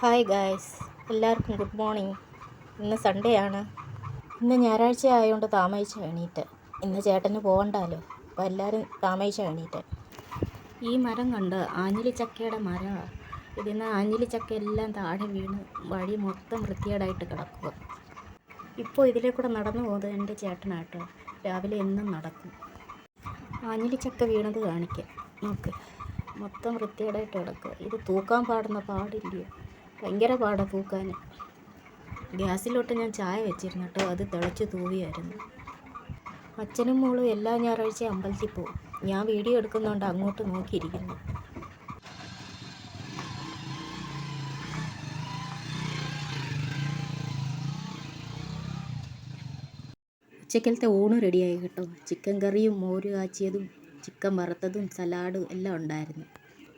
Hi guys, എല്ലാവർക്കും good morning. ഇന്ന് Sunday ആണ്. ഇന്ന് ഞായറാഴ്ച ആയതുകൊണ്ട് താമസിച്ച എണീറ്റ്. ഇന്ന് ചേട്ടന് പോകണ്ടല്ലോ, അപ്പോൾ എല്ലാവരും താമസിച്ച എണീറ്റ്. ഈ മരം കണ്ട് ആഞ്ഞിലിച്ചക്കയുടെ മരമാണ്. ഇതിന്ന് ആഞ്ഞിലിച്ചക്ക എല്ലാം താഴെ വീണ് വഴി മൊത്തം വൃത്തികേടായിട്ട് കിടക്കുക. ഇപ്പോൾ ഇതിലെ കൂടെ നടന്നു പോകുന്നത് എൻ്റെ ചേട്ടനാട്ടോ. രാവിലെ എന്നും നടക്കും. ആഞ്ഞിലിച്ചക്ക വീണത് കാണിക്കാം. നോക്ക്, മൊത്തം വൃത്തികേടായിട്ട് കിടക്കുക. ഇത് തൂക്കാൻ പാടില്ലയോ, ഭയങ്കര പാടാണ് തൂക്കാൻ. ഗ്യാസിലോട്ട് ഞാൻ ചായ വെച്ചിരുന്നു കേട്ടോ, അത് തിളച്ച് തൂവിയായിരുന്നു. അച്ഛനും മോളും എല്ലാ ഞായറാഴ്ചയും അമ്പലത്തിൽ പോകും. ഞാൻ വീഡിയോ എടുക്കുന്നതുകൊണ്ട് അങ്ങോട്ട് നോക്കിയിരിക്കുന്നു. ഉച്ചക്കലത്തെ ഊണ് റെഡിയായി കേട്ടോ. ചിക്കൻ കറിയും മോര് കാച്ചിയതും ചിക്കൻ വറുത്തതും സലാഡും എല്ലാം ഉണ്ടായിരുന്നു.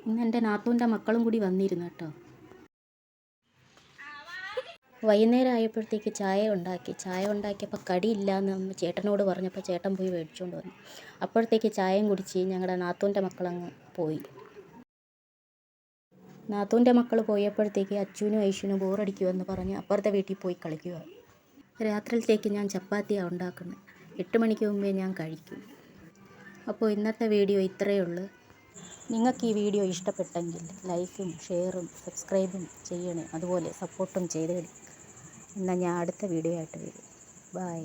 ഇന്ന് എൻ്റെ നാത്തൂൻ്റെ മക്കളും കൂടി വന്നിരുന്നു കേട്ടോ. വൈകുന്നേരം ആയപ്പോഴത്തേക്ക് ചായ ഉണ്ടാക്കിയപ്പോൾ കടിയില്ലയെന്ന് ചേട്ടനോട് പറഞ്ഞപ്പോൾ ചേട്ടൻ പോയി മേടിച്ചുകൊണ്ട് വന്നു. അപ്പോഴത്തേക്ക് ചായയും കുടിച്ച് ഞങ്ങളുടെ നാത്തൂൻ്റെ മക്കളങ്ങ് പോയി. നാത്തൂൻ്റെ മക്കൾ പോയപ്പോഴത്തേക്ക് അച്ഛനും ഐശുനും ബോറടിക്കുമെന്ന് പറഞ്ഞ് അപ്പുറത്തെ വീട്ടിൽ പോയി കളിക്കുക. രാത്രിയിലത്തേക്ക് ഞാൻ ചപ്പാത്തിയാണ് ഉണ്ടാക്കുന്നത്. 8 മണിക്ക് മുമ്പേ ഞാൻ കഴിക്കും. അപ്പോൾ ഇന്നത്തെ വീഡിയോ ഇത്രയേ ഉള്ളൂ. നിങ്ങൾക്ക് ഈ വീഡിയോ ഇഷ്ടപ്പെട്ടെങ്കിൽ ലൈക്കും ഷെയറും സബ്സ്ക്രൈബും ചെയ്യണേ. അതുപോലെ സപ്പോർട്ടും ചെയ്തേടി. എന്നാൽ ഞാൻ അടുത്ത വീഡിയോ ആയിട്ട് വരും. ബൈ.